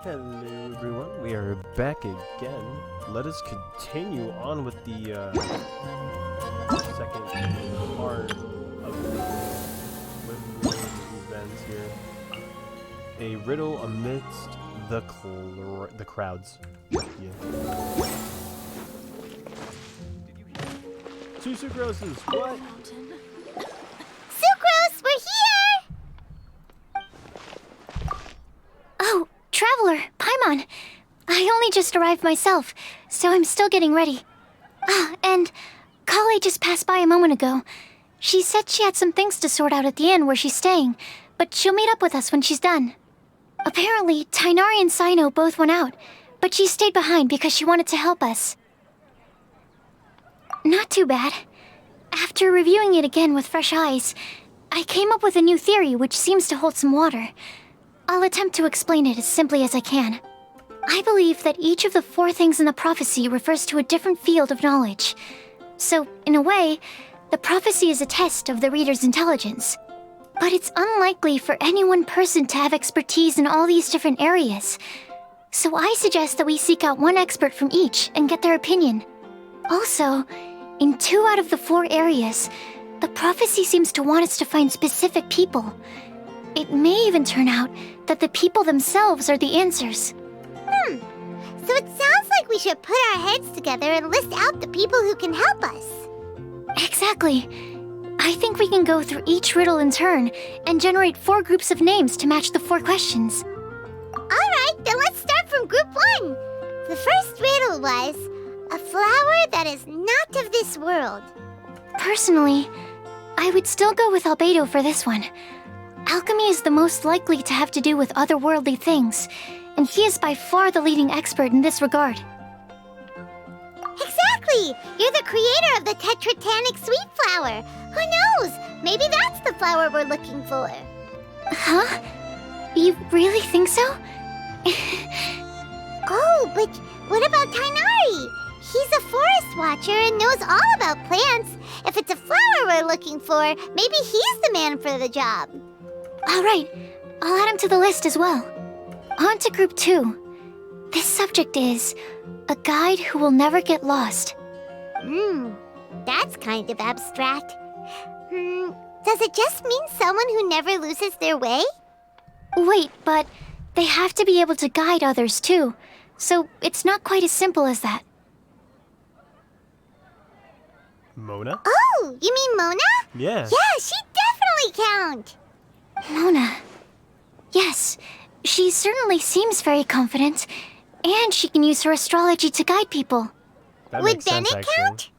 Hello everyone, we are back again. Let us continue on with the second part of the Windblume events here. A riddle amidst the crowds. Yeah. Two sucroses, what? Sucrose, we're here! Oh, Traveler, Paimon. I only just arrived myself, so I'm still getting ready. Ah, and Kale just passed by a moment ago. She said she had some things to sort out at the inn where she's staying, but she'll meet up with us when she's done. Apparently, Tainari and Sino both went out, but she stayed behind because she wanted to help us. Not too bad. After reviewing it again with fresh eyes, I came up with a new theory which seems to hold some water. I'll attempt to explain it as simply as I can. I believe that each of the 4 things in the prophecy refers to a different field of knowledge. So, in a way, the prophecy is a test of the reader's intelligence. But it's unlikely for any one person to have expertise in all these different areas. So I suggest that we seek out one expert from each and get their opinion. Also, in 2 out of the 4 areas, the prophecy seems to want us to find specific people. It may even turn out that the people themselves are the answers. So it sounds like we should put our heads together and list out the people who can help us. Exactly. I think we can go through each riddle in turn and generate 4 groups of names to match the 4 questions. Alright, then let's start from group 1. The first riddle was, a flower that is not of this world. Personally, I would still go with Albedo for this one. Alchemy is the most likely to have to do with otherworldly things, and he is by far the leading expert in this regard. Exactly! You're the creator of the tetratanic sweet flower. Who knows? Maybe that's the flower we're looking for. Huh? You really think so? Oh, but what about Tainari? He's a forest watcher and knows all about plants. If it's a flower we're looking for, maybe he's the man for the job. Alright, I'll add him to the list as well. On to group 2. This subject is a guide who will never get lost. That's kind of abstract. Does it just mean someone who never loses their way? Wait, but they have to be able to guide others too, so it's not quite as simple as that. Mona? Oh, you mean Mona? Yeah. Yeah, she definitely count. Mona. Yes, she certainly seems very confident, and she can use her astrology to guide people. That Would makes sense, Bennett actually.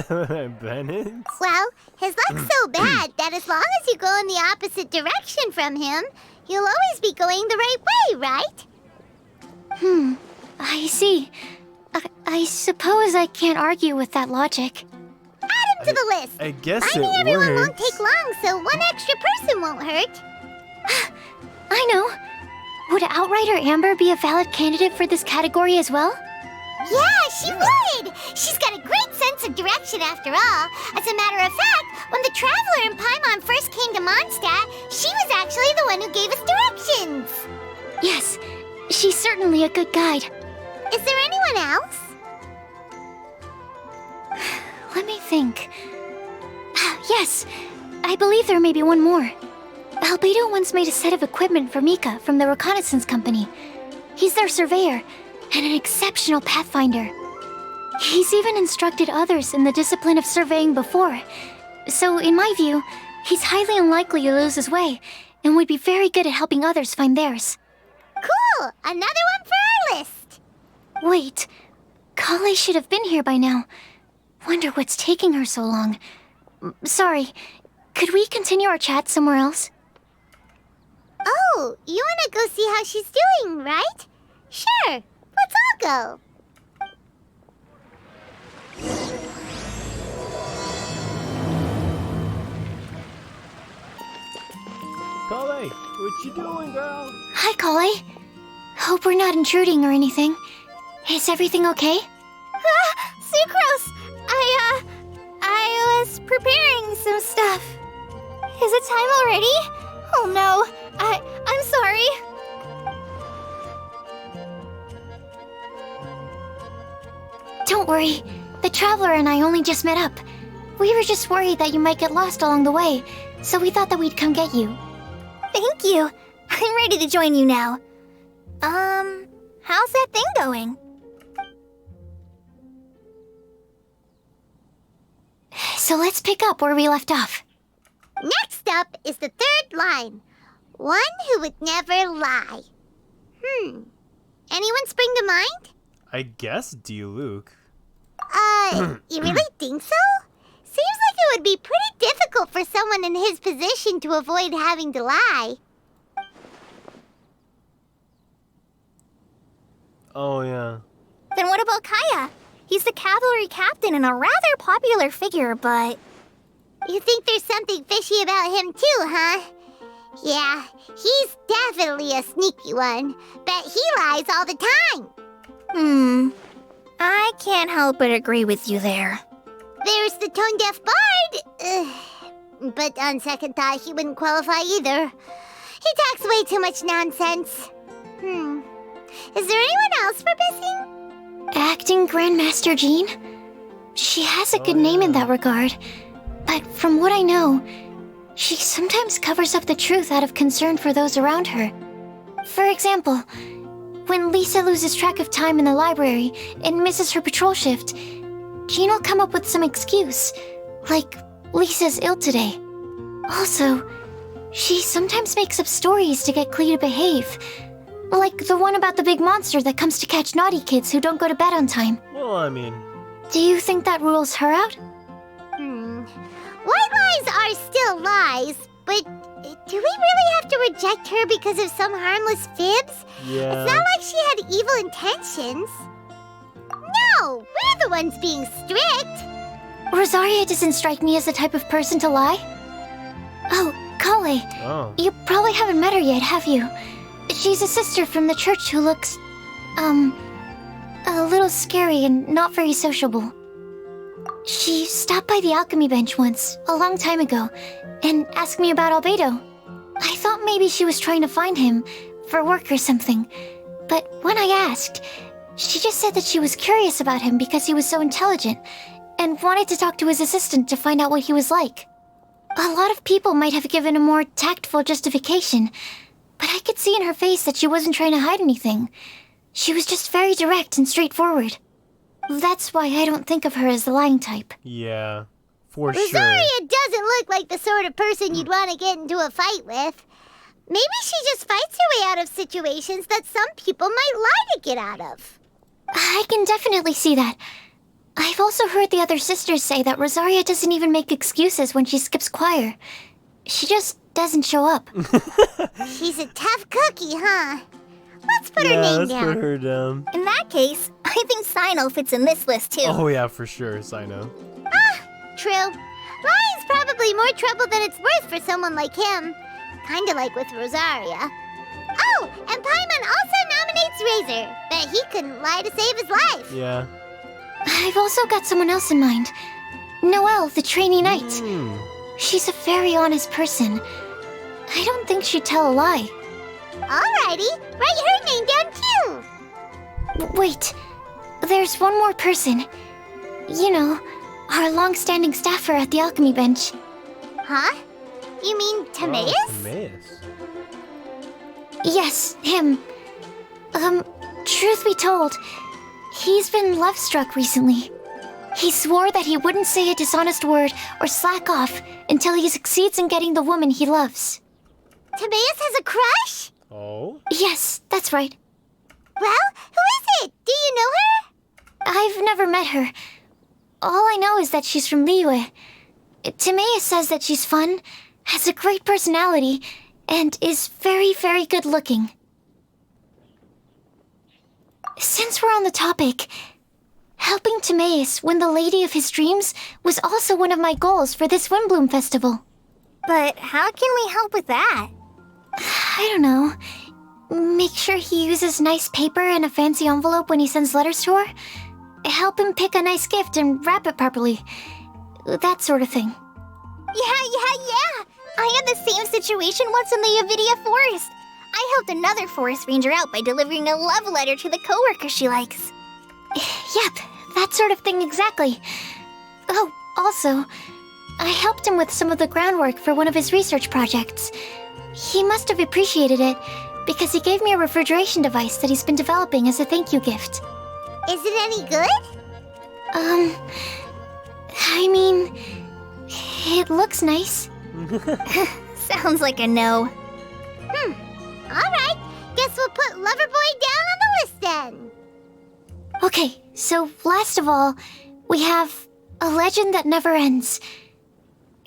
count? Bennett? Well, his luck's so bad that as long as you go in the opposite direction from him, you'll always be going the right way, right? I see. I suppose I can't argue with that logic. Add him to the list. I guess Finding it everyone works. won't take long, so one extra person won't hurt. I know. Would Outrider Amber be a valid candidate for this category as well? Yeah, she would! She's got a great sense of direction after all. As a matter of fact, when the Traveler and Paimon first came to Mondstadt, she was actually the one who gave us directions. Yes, she's certainly a good guide. Is there anyone else? Let me think. Yes, I believe there may be one more. Albedo once made a set of equipment for Mika from the reconnaissance company. He's their surveyor and an exceptional pathfinder. He's even instructed others in the discipline of surveying before. So, in my view, he's highly unlikely to lose his way and would be very good at helping others find theirs. Cool! Another one for our list! Wait, Kale should have been here by now. Wonder what's taking her so long. Sorry, could we continue our chat somewhere else? Oh, you wanna go see how she's doing, right? Sure, let's all go. Kale, what you doing, girl? Hi, Kale. Hope we're not intruding or anything. Is everything okay? Sucrose! I was preparing some stuff. Is it time already? Oh no, I'm sorry. worry. The Traveler and I only just met up. We were just worried that you might get lost along the way, so we thought that we'd come get you. Thank you. I'm ready to join you now. How's that thing going? So let's pick up where we left off. Next up is the third line. One who would never lie. Anyone spring to mind? I guess Diluc. You really think so? Seems like it would be pretty difficult for someone in his position to avoid having to lie. Oh, yeah. Then what about Kaya? He's the cavalry captain and a rather popular figure, but... You think there's something fishy about him too, huh? Yeah, he's definitely a sneaky one. Bet he lies all the time. I can't help but agree with you there. There's the tone-deaf bard. But on second thought, he wouldn't qualify either. He talks way too much nonsense. Is there anyone else we're missing? Acting Grandmaster Jean? She has a good name in that regard, but from what I know, she sometimes covers up the truth out of concern for those around her. For example, when Lisa loses track of time in the library and misses her patrol shift, Jean will come up with some excuse, like Lisa's ill today. Also, she sometimes makes up stories to get Klee to behave, like the one about the big monster that comes to catch naughty kids who don't go to bed on time. Well, I mean... Do you think that rules her out? White lies are still lies, but do we really have to reject her because of some harmless fibs? Yeah. It's not like she had evil intentions. No, we're the ones being strict. Rosaria doesn't strike me as the type of person to lie. Oh, Kale. Oh. You probably haven't met her yet, have you? She's a sister from the church who looks, a little scary and not very sociable. She stopped by the alchemy bench once, a long time ago, and asked me about Albedo. I thought maybe she was trying to find him, for work or something. But when I asked, she just said that she was curious about him because he was so intelligent, and wanted to talk to his assistant to find out what he was like. A lot of people might have given a more tactful justification, but I could see in her face that she wasn't trying to hide anything. She was just very direct and straightforward. That's why I don't think of her as the lying type. Yeah, for sure. Rosaria doesn't look like the sort of person you'd want to get into a fight with. Maybe she just fights her way out of situations that some people might lie to get out of. I can definitely see that. I've also heard the other sisters say that Rosaria doesn't even make excuses when she skips choir. She just doesn't show up. She's a tough cookie, huh? Let's put her name let's down. put her down. In that case, I think Sino fits in this list too. Oh yeah, for sure, Sino. True. Lying's probably more trouble than it's worth for someone like him. Kinda like with Rosaria. Oh, and Paimon also nominates Razor. Bet he couldn't lie to save his life. Yeah. I've also got someone else in mind. Noelle, the trainee knight. She's a very honest person. I don't think she'd tell a lie. Alrighty, write her name down too. Wait, there's one more person. You know, our long-standing staffer at the alchemy bench. Huh? You mean Timaeus? Oh, Timaeus. Yes, him. Truth be told, he's been love-struck recently. He swore that he wouldn't say a dishonest word or slack off until he succeeds in getting the woman he loves. Timaeus has a crush? Oh? Yes, that's right. Well, who is it? Do you know her? I've never met her. All I know is that she's from Liyue. Timaeus says that she's fun, has a great personality, and is very, very good looking. Since we're on the topic, helping Timaeus win the lady of his dreams was also one of my goals for this Windblume festival. But how can we help with that? I don't know. Make sure he uses nice paper and a fancy envelope when he sends letters to her. Help him pick a nice gift and wrap it properly. That sort of thing. Yeah. I had the same situation once in the Avidia Forest. I helped another forest ranger out by delivering a love letter to the coworker she likes. Yep, that sort of thing exactly. Oh, also, I helped him with some of the groundwork for one of his research projects. He must have appreciated it, because he gave me a refrigeration device that he's been developing as a thank you gift. Is it any good? I mean, it looks nice. Sounds like a no. Alright, guess we'll put Loverboy down on the list then. Okay, so last of all, we have a legend that never ends.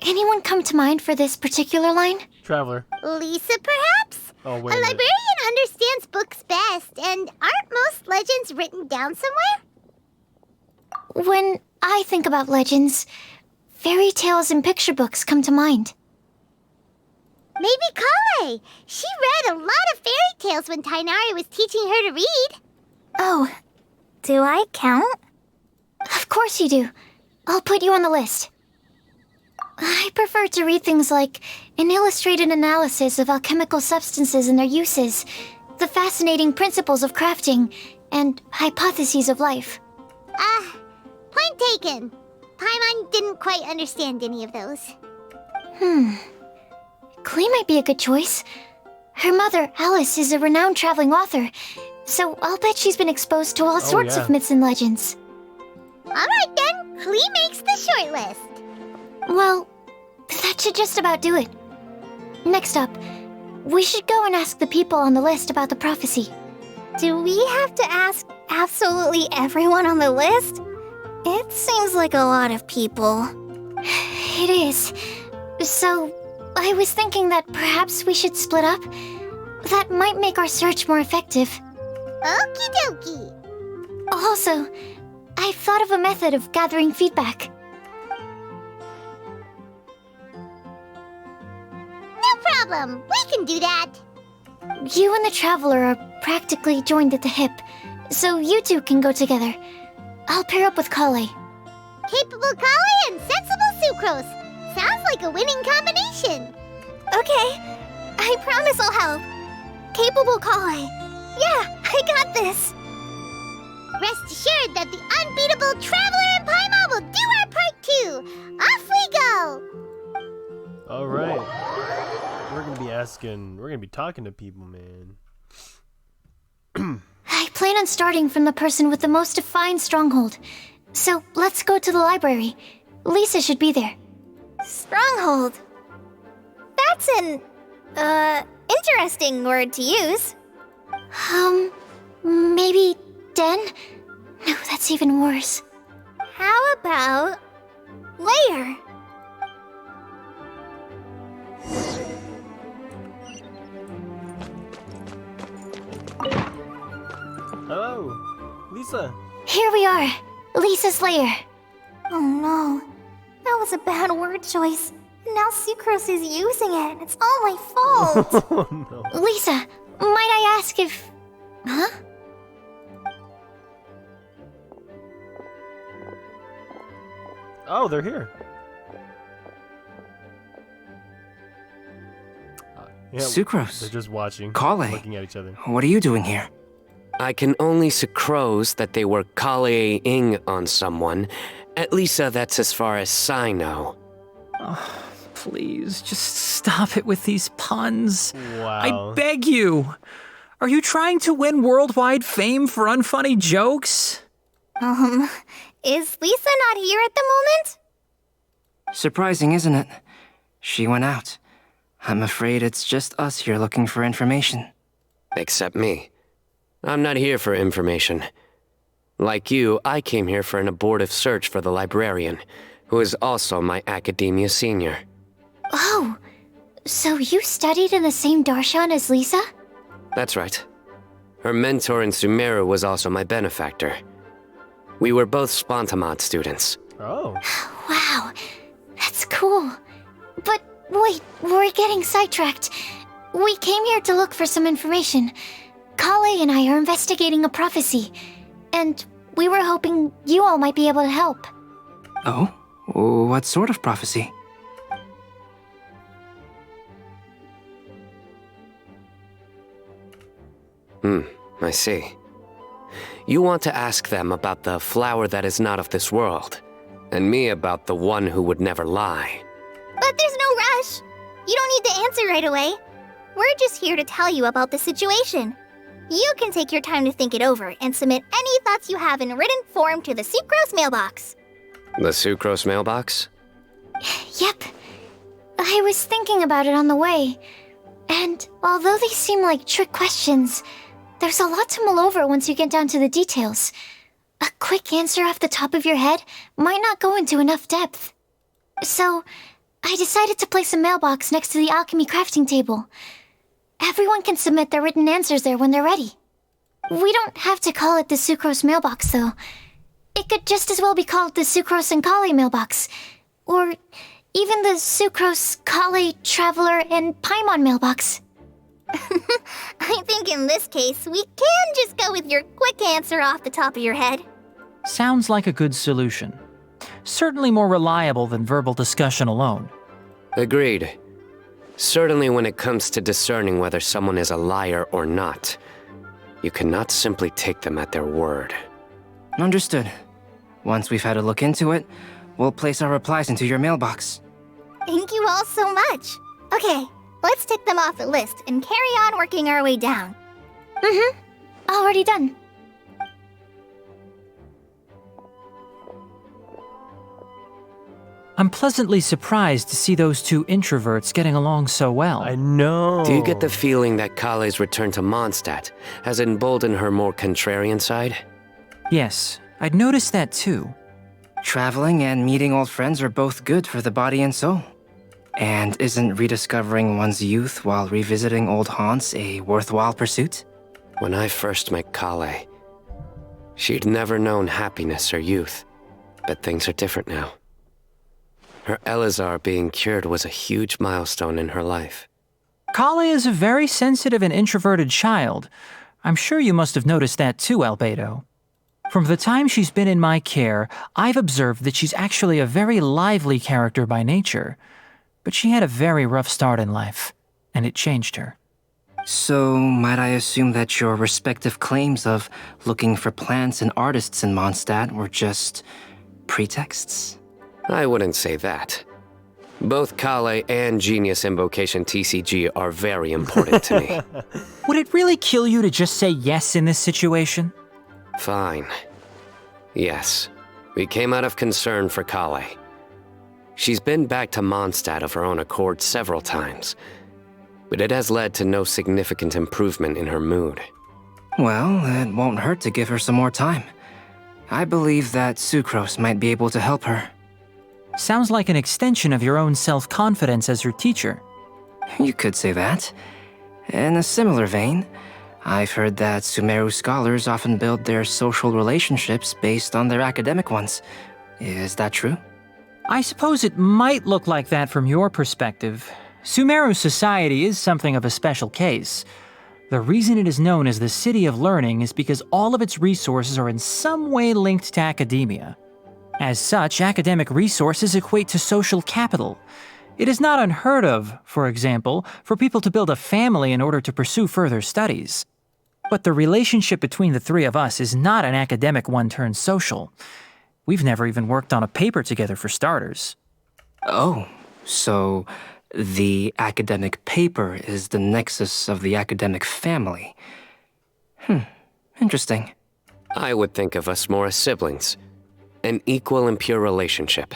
Anyone come to mind for this particular line? Traveler. Lisa, perhaps? Oh, A wait a minute. librarian understands books best, and aren't most legends written down somewhere? When I think about legends, fairy tales and picture books come to mind. Maybe Kale. She read a lot of fairy tales when Tainari was teaching her to read. Oh, Do I count? of course you do. I'll put you on the list. I prefer to read things like an illustrated analysis of alchemical substances and their uses, the fascinating principles of crafting, and hypotheses of life. Point taken. Paimon didn't quite understand any of those. Klee might be a good choice. Her mother, Alice, is a renowned traveling author, so I'll bet she's been exposed to all sorts yeah. of myths and legends. Alright then, Klee makes the short list. Well, that should just about do it. Next up, we should go and ask the people on the list about the prophecy. Do we have to ask absolutely everyone on the list? It seems like a lot of people. It is. So, I was thinking that perhaps we should split up. That might make our search more effective. Okie dokie. Also, I've thought of a method of gathering feedback. No problem. We can do that. You and the Traveler are practically joined at the hip, so you two can go together. I'll pair up with Kale. Capable Kale and sensible Sucrose. Sounds like a winning combination. Okay, I promise I'll help. Capable Kale. Yeah, I got this. Rest assured that the unbeatable Traveler and Paimon will do our part too. Off we go. All right. We're gonna be talking to people, man. I plan on starting from the person with the most defined stronghold. So let's go to the library. Lisa should be there. Stronghold. That's an, interesting word to use. Maybe den? No, that's even worse. How about layer? Hello, Lisa. Here we are, Lisa's lair. Oh no, that was a bad word choice. Now Sucrose is using it. It's all my fault. Oh no. Lisa, might I ask if... Huh? Oh, they're here. Yeah, Sucrose. They're just watching, Kale. looking at each other. What are you doing here? I can only sucrose that they were Kale-ing on someone. At least that's as far as I know. Oh, please, just stop it with these puns. Wow. I beg you. Are you trying to win worldwide fame for unfunny jokes? Is Lisa not here at the moment? Surprising, isn't it? She went out. I'm afraid it's just us here looking for information. Except me. I'm not here for information. Like you, I came here for an abortive search for the librarian, who is also my academia senior. Oh, so you studied in the same darshan as Lisa? That's right. Her mentor in Sumeru was also my benefactor. We were both Spontamod students. Oh. Wow, that's cool. But wait, we're getting sidetracked. We came here to look for some information. Kale and I are investigating a prophecy, and we were hoping you all might be able to help. Oh? What sort of prophecy? I see. you want to ask them about the flower that is not of this world, and me about the one who would never lie. But there's no rush. You don't need to answer right away. We're just here to tell you about the situation. You can take your time to think it over and submit any thoughts you have in written form to the Sucrose mailbox. The Sucrose mailbox? Yep. I was thinking about it on the way. And although they seem like trick questions, there's a lot to mull over once you get down to the details. A quick answer off the top of your head might not go into enough depth. So, I decided to place a mailbox next to the alchemy crafting table. Everyone can submit their written answers there when they're ready. We don't have to call it the Sucrose mailbox, though. It could just as well be called the Sucrose and Kale mailbox. Or even the Sucrose, Kale, Traveler, and Paimon mailbox. I think in this case, we can just go with your quick answer off the top of your head. Sounds like a good solution. Certainly more reliable than verbal discussion alone. Agreed. Certainly when it comes to discerning whether someone is a liar or not, you cannot simply take them at their word. Understood. Once we've had a look into it, we'll place our replies into your mailbox. Thank you all so much. Okay, let's tick them off the list and carry on working our way down. Already done. I'm pleasantly surprised to see those two introverts getting along so well. I know. Do you get the feeling that Kale's return to Mondstadt has emboldened her more contrarian side? Yes, I'd noticed that too. Traveling and meeting old friends are both good for the body and soul. And isn't rediscovering one's youth while revisiting old haunts a worthwhile pursuit? When I first met Kale, she'd never known happiness or youth, but things are different now. Her Elazar being cured was a huge milestone in her life. Kale is a very sensitive and introverted child. I'm sure you must have noticed that too, Albedo. From the time she's been in my care, I've observed that she's actually a very lively character by nature. But she had a very rough start in life, and it changed her. So, might I assume that your respective claims of looking for plants and artists in Mondstadt were just pretexts? I wouldn't say that. Both Kale and Genius Invocation TCG are very important to me. Would it really kill you to just say yes in this situation? Fine. Yes, we came out of concern for Kale. She's been back to Mondstadt of her own accord several times, but it has led to no significant improvement in her mood. Well, it won't hurt to give her some more time. I believe that Sucrose might be able to help her. Sounds like an extension of your own self-confidence as her teacher. You could say that. In a similar vein, I've heard that Sumeru scholars often build their social relationships based on their academic ones. Is that true? I suppose it might look like that from your perspective. Sumeru society is something of a special case. The reason it is known as the City of Learning is because all of its resources are in some way linked to academia. As such, academic resources equate to social capital. It is not unheard of, for example, for people to build a family in order to pursue further studies. But the relationship between the three of us is not an academic one turned social. We've never even worked on a paper together for starters. Oh, so the academic paper is the nexus of the academic family. Interesting. I would think of us more as siblings. An equal and pure relationship,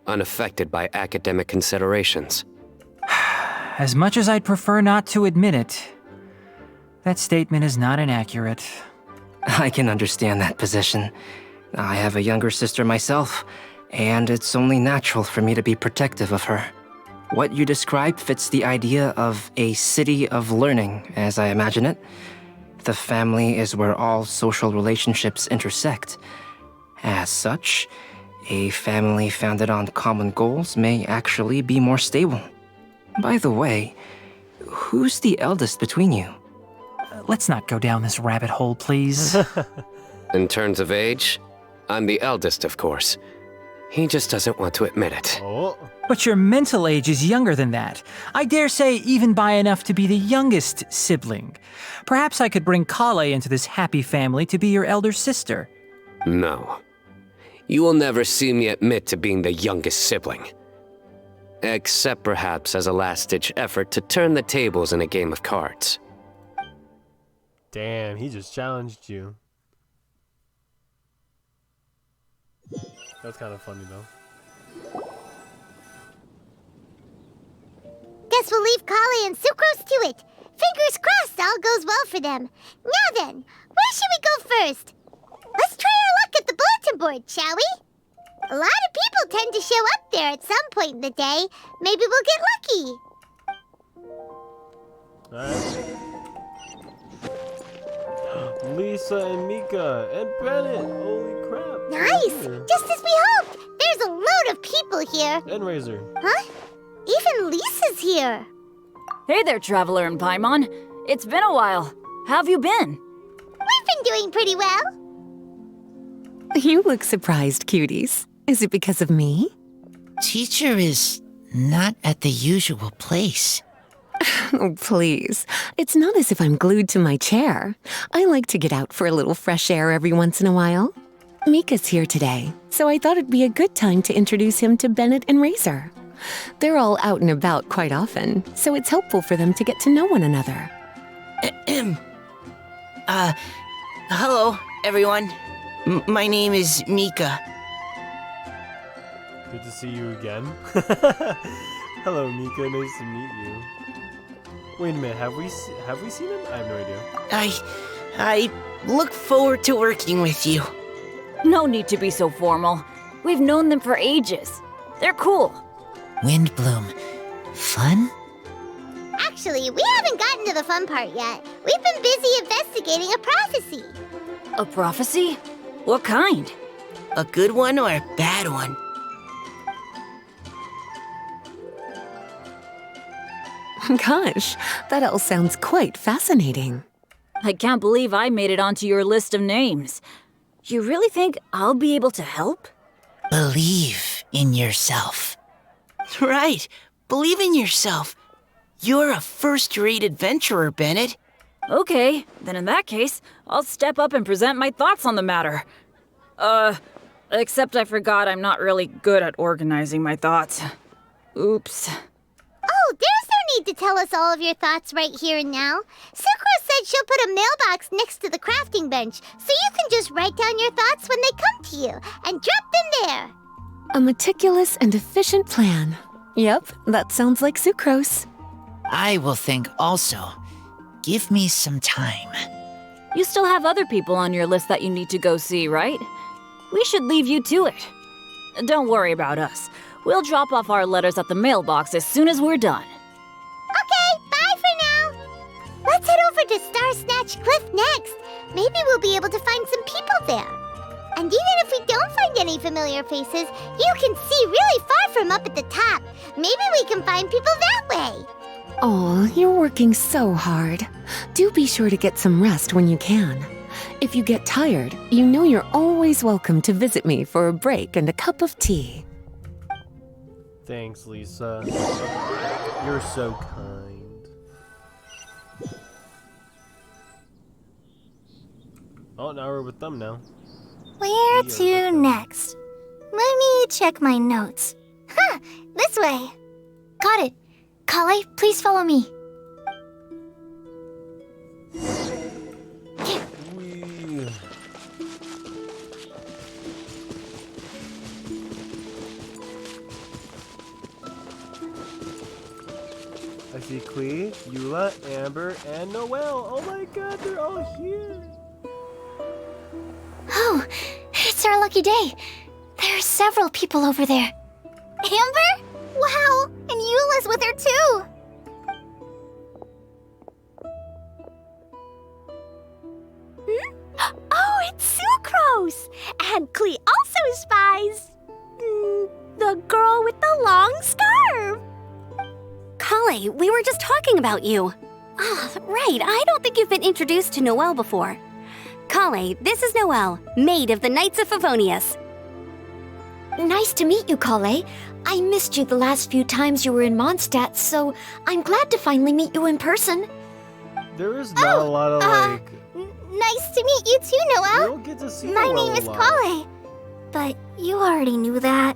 unaffected by academic considerations. As much as I'd prefer not to admit it, that statement is not inaccurate. I can understand that position. I have a younger sister myself, and it's only natural for me to be protective of her. What you described fits the idea of a city of learning, as I imagine it. The family is where all social relationships intersect. As such, a family founded on common goals may actually be more stable. By the way, who's the eldest between you? Let's not go down this rabbit hole, please. In terms of age, I'm the eldest, of course. He just doesn't want to admit it. Oh. But your mental age is younger than that. I dare say even by enough to be the youngest sibling. Perhaps I could bring Kale into this happy family to be your elder sister. No. You will never see me admit to being the youngest sibling. Except perhaps as a last-ditch effort to turn the tables in a game of cards. Damn, he just challenged you. That's kind of funny though. Guess we'll leave Kali and Sucrose to it. Fingers crossed all goes well for them. Now then, where should we go first? Let's try our luck at the bulletin board, shall we? A lot of people tend to show up there at some point in the day. Maybe we'll get lucky. Alright. Lisa and Mika and Bennett. Holy crap. Nice! Here. Just as we hoped. There's a load of people here. And Razor. Huh? Even Lisa's here. Hey there, Traveler and Paimon. It's been a while. How have you been? We've been doing pretty well. You look surprised, cuties. Is it because of me? Teacher is not at the usual place. Oh, please. It's not as if I'm glued to my chair. I like to get out for a little fresh air every once in a while. Mika's here today, so I thought it'd be a good time to introduce him to Bennett and Razor. They're all out and about quite often, so it's helpful for them to get to know one another. Hello, everyone. My name is Mika. Good to see you again. Hello, Mika. Nice to meet you. Wait a minute. Have we seen him? I have no idea. I look forward to working with you. No need to be so formal. We've known them for ages. They're cool. Windblume. Fun? Actually, we haven't gotten to the fun part yet. We've been busy investigating a prophecy. A prophecy? What kind? A good one or a bad one? Gosh, that all sounds quite fascinating. I can't believe I made it onto your list of names. You really think I'll be able to help? Believe in yourself. Right. Believe in yourself. You're a first-rate adventurer, Bennett. Okay, then in that case, I'll step up and present my thoughts on the matter. Except I forgot I'm not really good at organizing my thoughts. Oops. Oh, there's no need to tell us all of your thoughts right here and now. Sucrose said she'll put a mailbox next to the crafting bench, so you can just write down your thoughts when they come to you, and drop them there. A meticulous and efficient plan. Yep, that sounds like Sucrose. I will think also. Give me some time. You still have other people on your list that you need to go see, right? We should leave you to it. Don't worry about us. We'll drop off our letters at the mailbox as soon as we're done. Okay, bye for now. Let's head over to Star Snatch Cliff next. Maybe we'll be able to find some people there. And even if we don't find any familiar faces, you can see really far from up at the top. Maybe we can find people that way. Oh, you're working so hard. Do be sure to get some rest when you can. If you get tired, you know you're always welcome to visit me for a break and a cup of tea. Thanks, Lisa. You're so kind. Oh, now we're with them now. Where Yeah, to okay. next? Let me check my notes. Huh, this way. Got it. Kale, please follow me. Whee. I see Klee, Eula, Amber, and Noelle. Oh my god, they're all here. Oh, it's our lucky day. There are several people over there. Amber? Wow, and Eula's with her too. Oh, it's Sucrose! And Klee also spies the girl with the long scarf. Kale, we were just talking about you. Ah, right, I don't think you've been introduced to Noelle before. Kale, this is Noelle, maid of the Knights of Favonius. Nice to meet you, Kale. I missed you the last few times you were in Mondstadt, so I'm glad to finally meet you in person. There is not a lot of like. Nice to meet you too, You Noelle. don't get to see My Noelle name is a lot. Kale. But you already knew that.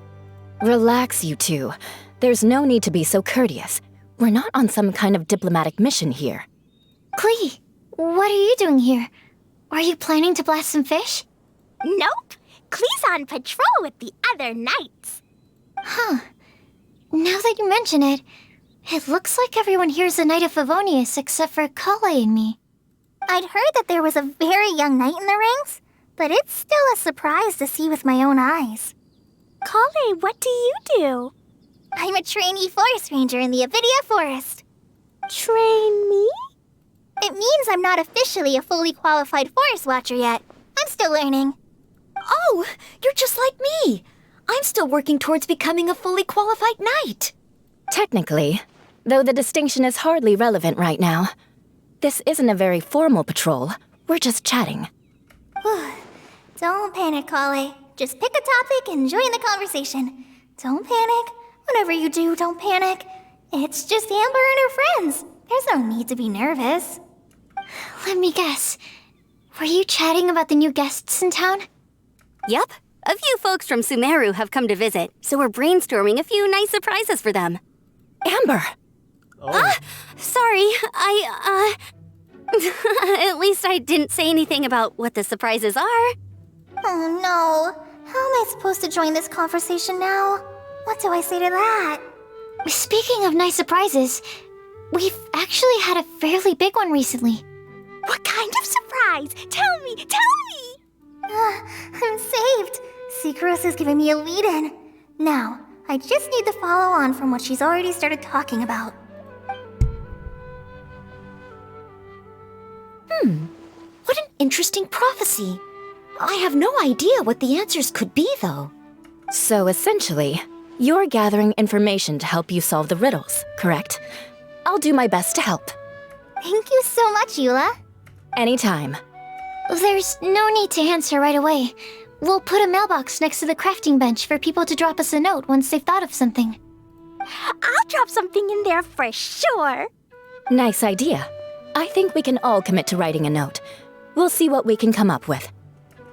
Relax, you two. There's no need to be so courteous. We're not on some kind of diplomatic mission here. Klee, what are you doing here? Are you planning to blast some fish? Nope. Klee's on patrol with the other knights. Huh. Now that you mention it, it looks like everyone here is a Knight of Favonius except for Kale and me. I'd heard that there was a very young knight in the ranks, but it's still a surprise to see with my own eyes. Kale, what do you do? I'm a trainee forest ranger in the Avidia Forest. Trainee? It means I'm not officially a fully qualified forest watcher yet. I'm still learning. Oh, you're just like me. I'm still working towards becoming a fully qualified knight. Technically, though the distinction is hardly relevant right now. This isn't a very formal patrol. We're just chatting. Don't panic, Kale. Just pick a topic and join the conversation. Don't panic. Whatever you do, don't panic. It's just Amber and her friends. There's no need to be nervous. Let me guess. Were you chatting about the new guests in town? Yup. A few folks from Sumeru have come to visit, so we're brainstorming a few nice surprises for them. Amber! Oh. Sorry, At least I didn't say anything about what the surprises are. Oh no. How am I supposed to join this conversation now? What do I say to that? Speaking of nice surprises, we've actually had a fairly big one recently. What kind of surprise? Tell me! I'm saved. Secros is giving me a lead-in. Now, I just need to follow on from what she's already started talking about. What an interesting prophecy. I have no idea what the answers could be, though. So essentially, you're gathering information to help you solve the riddles, correct? I'll do my best to help. Thank you so much, Eula. Anytime. There's no need to answer right away. We'll put a mailbox next to the crafting bench for people to drop us a note once they've thought of something. I'll drop something in there for sure. Nice idea. I think we can all commit to writing a note. We'll see what we can come up with.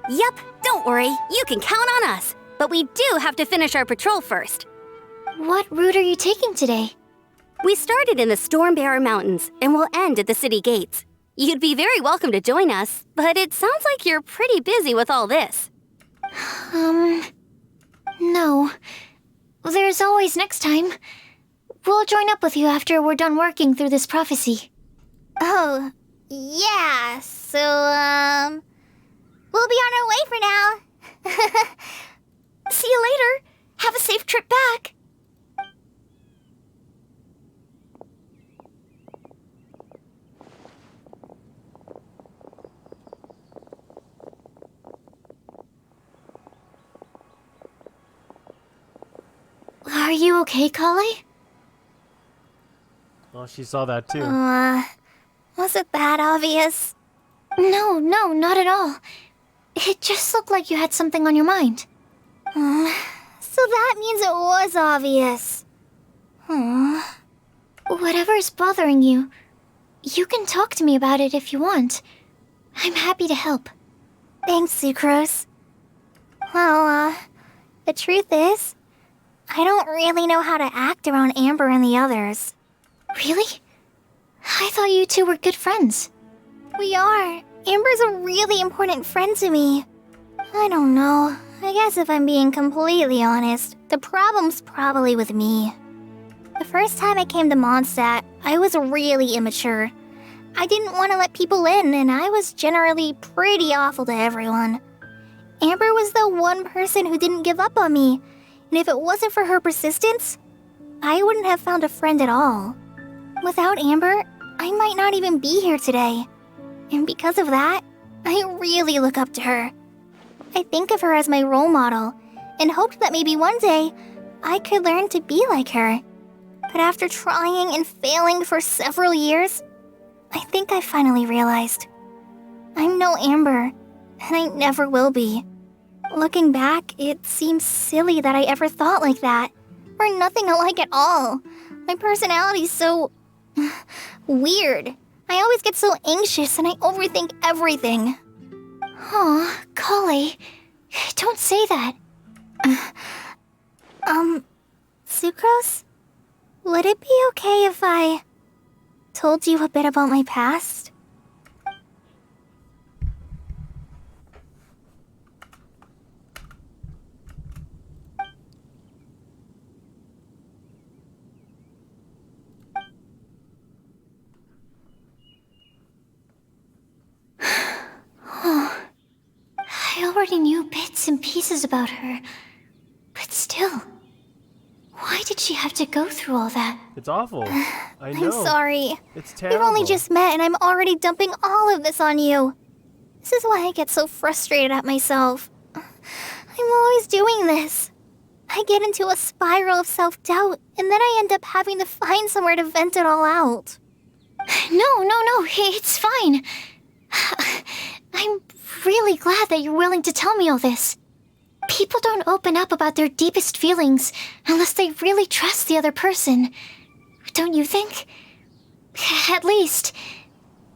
Yup, don't worry, you can count on us. But we do have to finish our patrol first. What route are you taking today? We started in the Stormbearer Mountains and will end at the city gates. You'd be very welcome to join us, but it sounds like you're pretty busy with all this. No. There's always next time. We'll join up with you after we're done working through this prophecy. Oh, yeah, so, we'll be on our way for now. See you later. Have a safe trip back. Are you okay, Kale? Well, she saw that too. Was it that obvious? No, not at all. It just looked like you had something on your mind. So that means it was obvious. Whatever's bothering you, you can talk to me about it if you want. I'm happy to help. Thanks, Sucrose. Well, the truth is, I don't really know how to act around Amber and the others. Really? I thought you two were good friends. We are. Amber's a really important friend to me. I don't know. I guess if I'm being completely honest, the problem's probably with me. The first time I came to Mondstadt, I was really immature. I didn't want to let people in, and I was generally pretty awful to everyone. Amber was the one person who didn't give up on me, and if it wasn't for her persistence, I wouldn't have found a friend at all. Without Amber, I might not even be here today. And because of that, I really look up to her. I think of her as my role model, and hoped that maybe one day, I could learn to be like her. But after trying and failing for several years, I think I finally realized. I'm no Amber, and I never will be. Looking back, it seems silly that I ever thought like that. We're nothing alike at all. My personality's so... weird. I always get so anxious and I overthink everything. Aw, Kale, don't say that. Sucrose? Would it be okay if I told you a bit about my past? I already knew bits and pieces about her, but still, why did she have to go through all that? It's awful. I know. I'm sorry. It's terrible. We've only just met and I'm already dumping all of this on you. This is why I get so frustrated at myself. I'm always doing this. I get into a spiral of self-doubt and then I end up having to find somewhere to vent it all out. No, it's fine. I'm really glad that you're willing to tell me all this. People don't open up about their deepest feelings unless they really trust the other person. Don't you think? At least,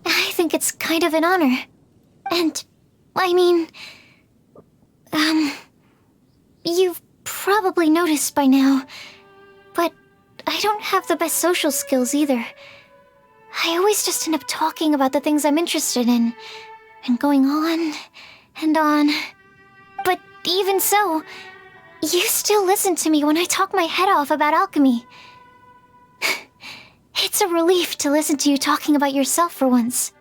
I think it's kind of an honor. And, I mean... you've probably noticed by now, but I don't have the best social skills either. I always just end up talking about the things I'm interested in, and going on and on. But even so, you still listen to me when I talk my head off about alchemy. It's a relief to listen to you talking about yourself for once.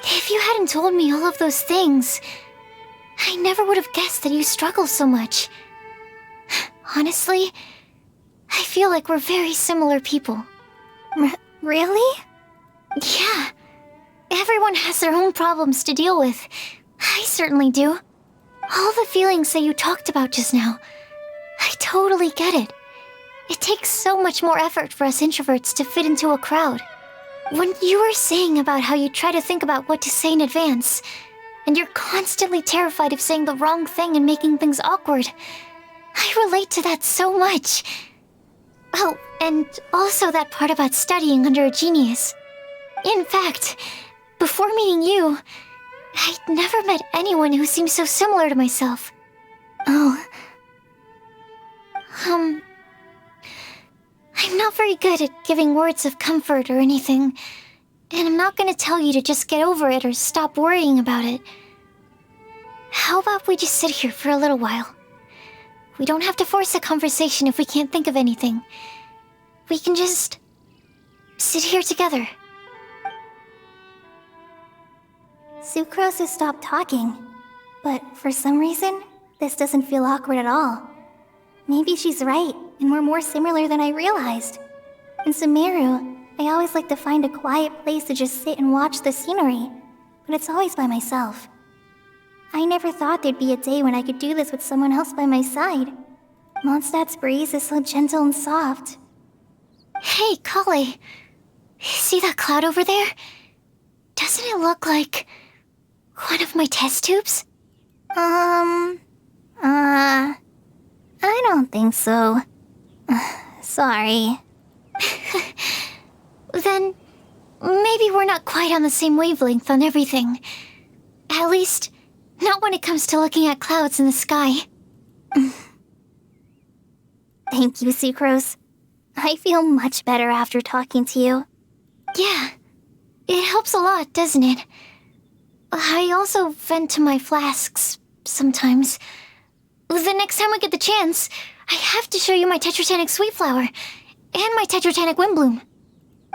If you hadn't told me all of those things, I never would have guessed that you struggle so much. Honestly, I feel like we're very similar people. Really? Yeah. Everyone has their own problems to deal with. I certainly do. All the feelings that you talked about just now, I totally get it. It takes so much more effort for us introverts to fit into a crowd. When you were saying about how you try to think about what to say in advance, and you're constantly terrified of saying the wrong thing and making things awkward, I relate to that so much. Oh, and also that part about studying under a genius. In fact, before meeting you, I'd never met anyone who seemed so similar to myself. Oh. I'm not very good at giving words of comfort or anything, and I'm not gonna tell you to just get over it or stop worrying about it. How about we just sit here for a little while? We don't have to force a conversation if we can't think of anything. We can just sit here together. Sucrose has stopped talking, but for some reason, this doesn't feel awkward at all. Maybe she's right, and we're more similar than I realized. In Sumeru, I always like to find a quiet place to just sit and watch the scenery, but it's always by myself. I never thought there'd be a day when I could do this with someone else by my side. Mondstadt's breeze is so gentle and soft. Hey, Kale. See that cloud over there? Doesn't it look like one of my test tubes? I don't think so. Sorry. Then, maybe we're not quite on the same wavelength on everything. At least, not when it comes to looking at clouds in the sky. Thank you, Sucrose. I feel much better after talking to you. Yeah, it helps a lot, doesn't it? I also vent to my flasks sometimes. The next time we get the chance, I have to show you my Tetratanic Sweet Flower and my Tetratanic Windblume.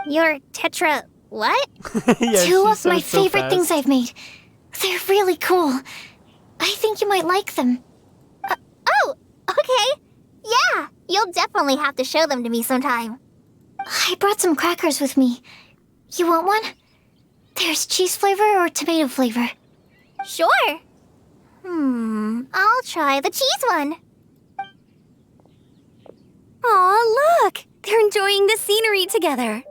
Your Tetra... what? Yeah, Two she of my said it so favorite fast. things I've made. They're really cool. I think you might like them. Oh, okay. Yeah, you'll definitely have to show them to me sometime. I brought some crackers with me. You want one? There's cheese flavor or tomato flavor. Sure. I'll try the cheese one. Aw, look! They're enjoying the scenery together.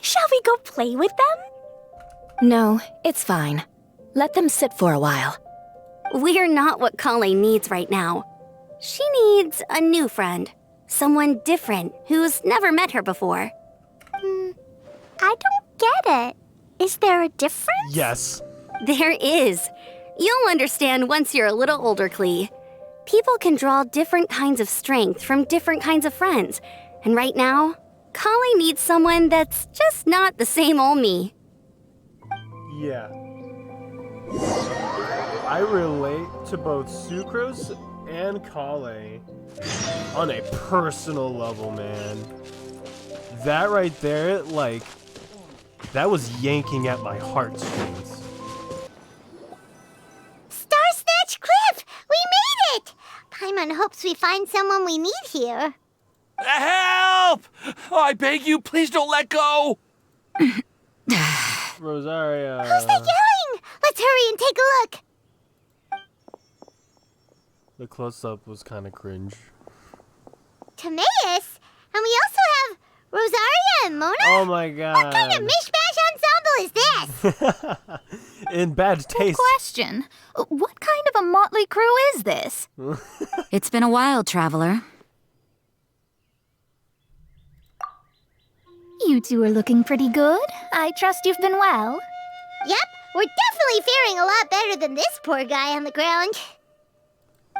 Shall we go play with them? No, it's fine. Let them sit for a while. We're not what Colleen needs right now. She needs a new friend. Someone different who's never met her before. I don't get it. Is there a difference? Yes. There is. You'll understand once you're a little older, Klee. People can draw different kinds of strength from different kinds of friends. And right now, Colleen needs someone that's just not the same old me. Yeah. I relate to both Sucrose and Kale on a personal level, man. That right there, like, that was yanking at my heartstrings. Star Snatch Cliff! We made it! Paimon hopes we find someone we need here. Help! I beg you, please don't let go! Rosaria. Who's that yelling? Let's hurry and take a look. The close-up was kind of cringe. Timaeus? And we also have Rosaria and Mona? Oh my god. What kind of mishmash ensemble is this? In bad taste. Question. What kind of a motley crew is this? It's been a while, Traveler. You two are looking pretty good. I trust you've been well. Yep, we're definitely faring a lot better than this poor guy on the ground.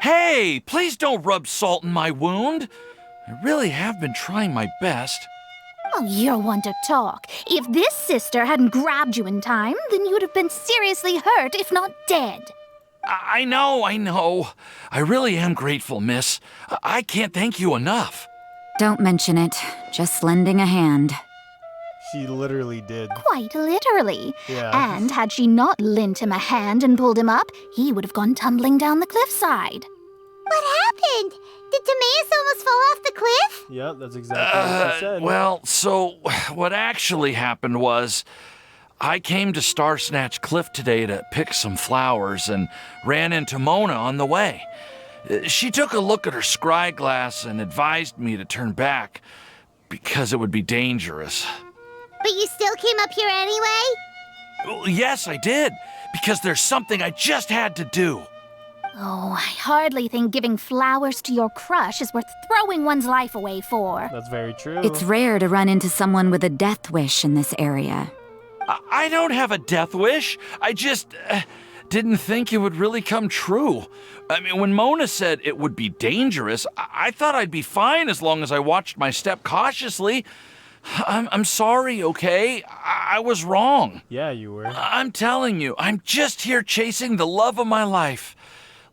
Hey, please don't rub salt in my wound. I really have been trying my best. Oh, you're one to talk. If this sister hadn't grabbed you in time, then you'd have been seriously hurt, if not dead. I know. I really am grateful, miss. I can't thank you enough. Don't mention it. Just lending a hand. She literally did. Quite literally. Yeah. And had she not lent him a hand and pulled him up, he would have gone tumbling down the cliffside. What happened? Did Timaeus almost fall off the cliff? Yep, that's exactly what she said. Well, so what actually happened was I came to Star Snatch Cliff today to pick some flowers and ran into Mona on the way. She took a look at her scry glass and advised me to turn back because it would be dangerous. But you still came up here anyway? Well, yes, I did, because there's something I just had to do. Oh, I hardly think giving flowers to your crush is worth throwing one's life away for. That's very true. It's rare to run into someone with a death wish in this area. I don't have a death wish. I just didn't think it would really come true. I mean, when Mona said it would be dangerous, I thought I'd be fine as long as I watched my step cautiously. I'm sorry, okay? I was wrong. Yeah, you were. I'm telling you, I'm just here chasing the love of my life.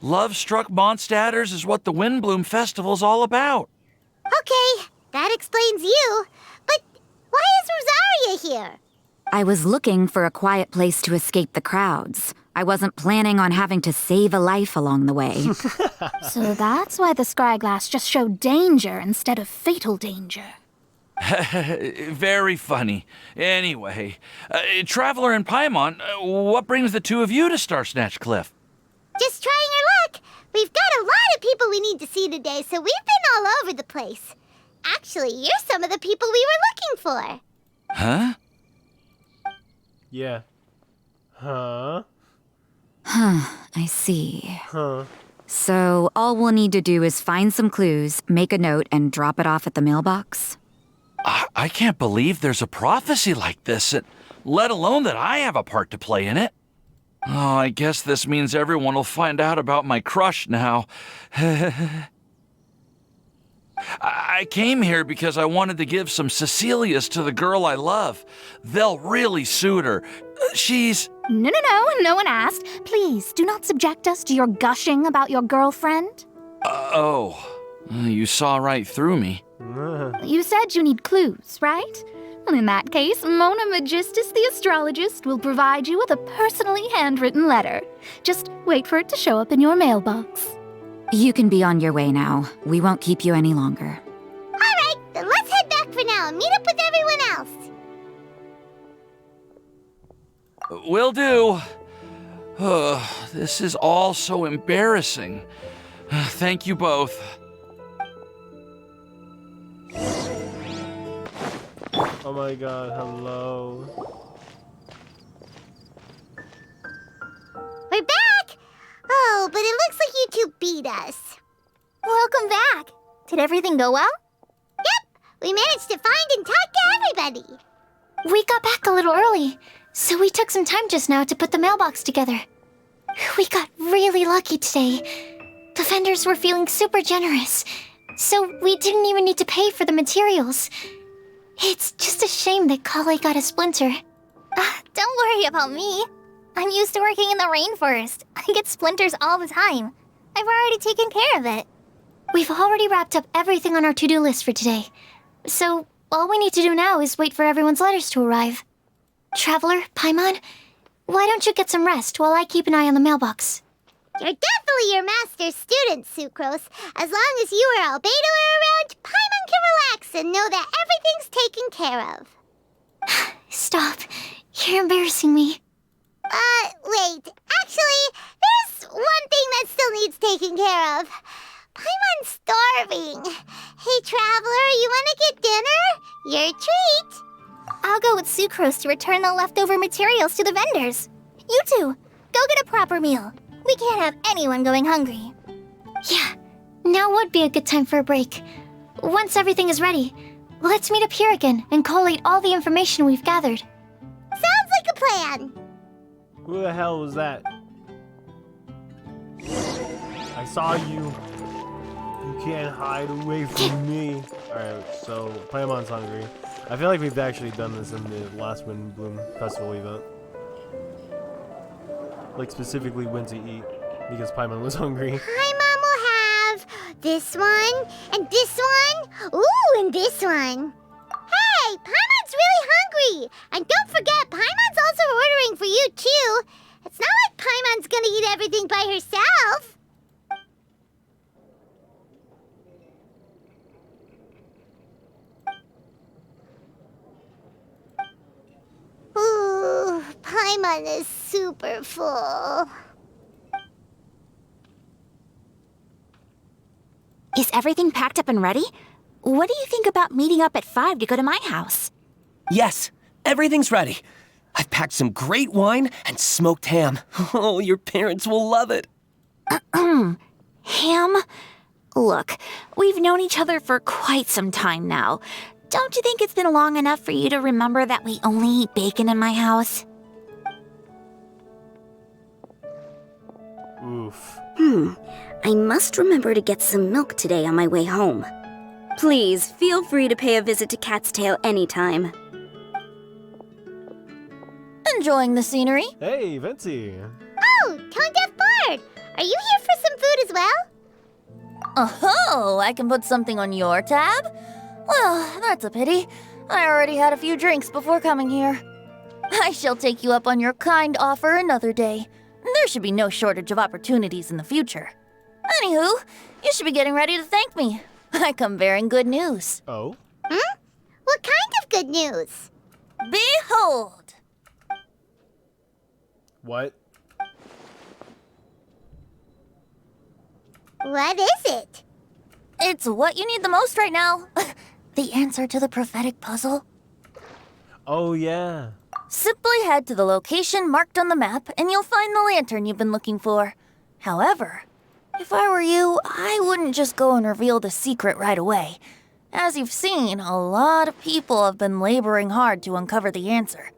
Love-struck Mondstadters is what the Windblume Festival's all about. Okay, that explains you. But why is Rosaria here? I was looking for a quiet place to escape the crowds. I wasn't planning on having to save a life along the way. So that's why the scryglass just showed danger instead of fatal danger. Very funny. Anyway, Traveler and Paimon, what brings the two of you to Star Snatch Cliff? Just trying our luck. We've got a lot of people we need to see today, so we've been all over the place. Actually, you're some of the people we were looking for. Huh? Yeah. Huh? I see. Huh. So all we'll need to do is find some clues, make a note, and drop it off at the mailbox? I can't believe there's a prophecy like this, let alone that I have a part to play in it. Oh, I guess this means everyone will find out about my crush now. I came here because I wanted to give some Cecilias to the girl I love. They'll really suit her. She's... No, no one asked. Please, do not subject us to your gushing about your girlfriend. You saw right through me. You said you need clues, right? Well, in that case, Mona Magistus the astrologist will provide you with a personally handwritten letter. Just wait for it to show up in your mailbox. You can be on your way now. We won't keep you any longer. All right, then let's head back for now and meet up with everyone else. Will do. This is all so embarrassing. Thank you both. Oh my god, hello. We're back! Oh, feed us. Welcome back. Did everything go well? Yep, we managed to find and talk to everybody. We got back a little early, so we took some time just now to put the mailbox together. We got really lucky today. The vendors were feeling super generous, so we didn't even need to pay for the materials. It's just a shame that Kale got a splinter. Don't worry about me. I'm used to working in the rainforest. I get splinters all the time. I've already taken care of it. We've already wrapped up everything on our to-do list for today. So, all we need to do now is wait for everyone's letters to arrive. Traveler, Paimon, why don't you get some rest while I keep an eye on the mailbox? You're definitely your master's student, Sucrose. As long as you or Albedo are around, Paimon can relax and know that everything's taken care of. Stop. You're embarrassing me. Wait. Actually, there's one thing that still needs taking care of. Paimon's starving. Hey, Traveler, you want to get dinner? Your treat. I'll go with Sucrose to return the leftover materials to the vendors. You two, go get a proper meal. We can't have anyone going hungry. Yeah, now would be a good time for a break. Once everything is ready, let's meet up here again and collate all the information we've gathered. Sounds like a plan. Who the hell was that? I saw you. You can't hide away from me. Alright, so Paimon's hungry. I feel like we've actually done this in the last Windblume Festival event. Like specifically when to eat, because Paimon was hungry. Paimon will have this one, and this one, ooh, and this one. Hey, Paimon's really hungry! And don't forget, Paimon's also ordering for you too. It's not like Paimon's gonna eat everything by herself. Ooh, Paimon is super full. Is everything packed up and ready? What do you think about meeting up at 5 to go to my house? Yes, everything's ready. I've packed some great wine and smoked ham. Oh, your parents will love it. Ham? Look, we've known each other for quite some time now. Don't you think it's been long enough for you to remember that we only eat bacon in my house? Oof. I must remember to get some milk today on my way home. Please, feel free to pay a visit to Cat's Tail anytime. Enjoying the scenery? Hey, Venti. Oh, Tone Deaf Bard! Are you here for some food as well? Oh, I can put something on your tab? Well, that's a pity. I already had a few drinks before coming here. I shall take you up on your kind offer another day. There should be no shortage of opportunities in the future. Anywho, you should be getting ready to thank me. I come bearing good news. Oh? What kind of good news? Behold! What? What is it? It's what you need the most right now. The answer to the prophetic puzzle. Oh, yeah. Simply head to the location marked on the map and you'll find the lantern you've been looking for. However, if I were you, I wouldn't just go and reveal the secret right away. As you've seen, a lot of people have been laboring hard to uncover the answer.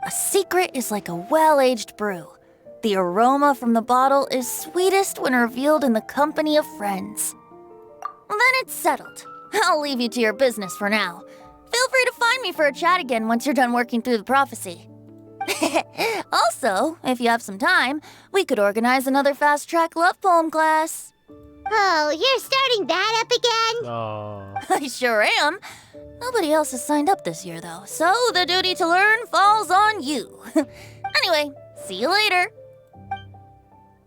A secret is like a well-aged brew. The aroma from the bottle is sweetest when revealed in the company of friends. Then it's settled. I'll leave you to your business for now. Feel free to find me for a chat again once you're done working through the prophecy. Also, if you have some time, we could organize another fast-track love poem class. Oh, you're starting that up again? Oh. I sure am. Nobody else has signed up this year, though, so the duty to learn falls on you. Anyway, see you later.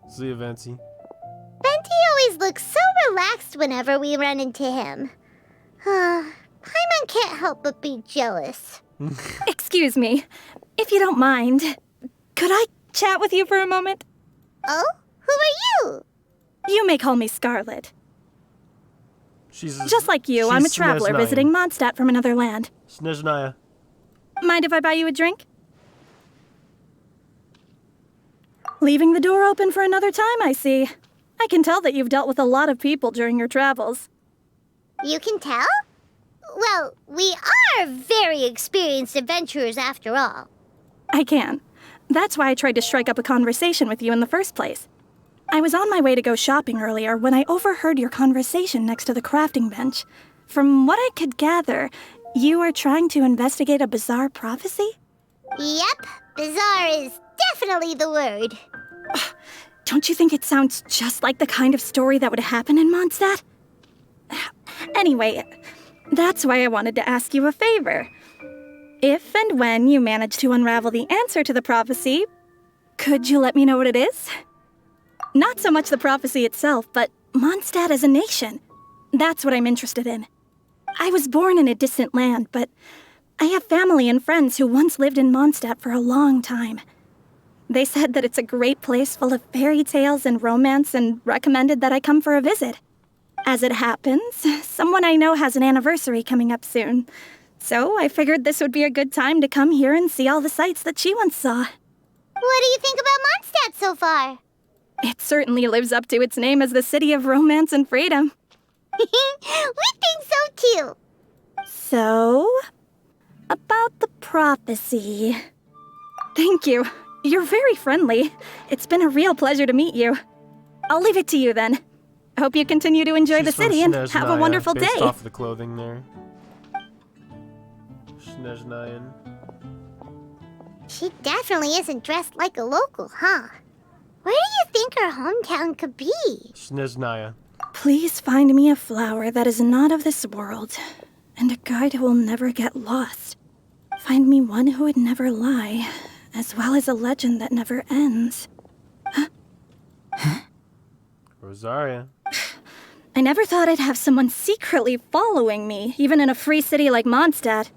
See you, Venti. Venti always looks so relaxed whenever we run into him. Paimon can't help but be jealous. Excuse me, if you don't mind, could I chat with you for a moment? Oh? Who are you? You may call me Scarlet. Just like you, she's I'm a traveler Snezhnaya. visiting Mondstadt from another land. Snezhnaya. Mind if I buy you a drink? Leaving the door open for another time, I see. I can tell that you've dealt with a lot of people during your travels. You can tell? Well, we are very experienced adventurers after all. I can. That's why I tried to strike up a conversation with you in the first place. I was on my way to go shopping earlier when I overheard your conversation next to the crafting bench. From what I could gather, you are trying to investigate a bizarre prophecy? Yep, bizarre is definitely the word. Don't you think it sounds just like the kind of story that would happen in Mondstadt? Anyway, that's why I wanted to ask you a favor. If and when you manage to unravel the answer to the prophecy, could you let me know what it is? Not so much the prophecy itself, but Mondstadt as a nation. That's what I'm interested in. I was born in a distant land, but I have family and friends who once lived in Mondstadt for a long time. They said that it's a great place full of fairy tales and romance and recommended that I come for a visit. As it happens, someone I know has an anniversary coming up soon. So I figured this would be a good time to come here and see all the sights that she once saw. What do you think about Mondstadt so far? It certainly lives up to its name as the city of romance and freedom. We think so too. So, about the prophecy. Thank you. You're very friendly. It's been a real pleasure to meet you. I'll leave it to you then. Hope you continue to enjoy the city and have a wonderful based day. Off the clothing there. Snezhnayan. She definitely isn't dressed like a local, huh? Where do you think her hometown could be? Snezhnaya. Please find me a flower that is not of this world, and a guide who will never get lost. Find me one who would never lie, as well as a legend that never ends. Rosaria. I never thought I'd have someone secretly following me, even in a free city like Mondstadt.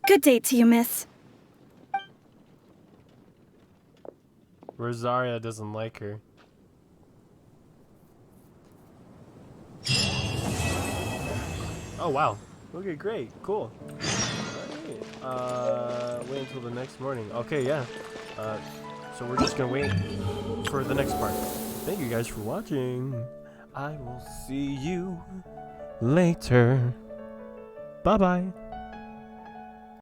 Good day to you, miss. Rosaria doesn't like her. Oh wow. Okay, great. Cool. Alright. Wait until the next morning. Okay, yeah. So we're just gonna wait for the next part. Thank you guys for watching. I will see you later. Bye-bye.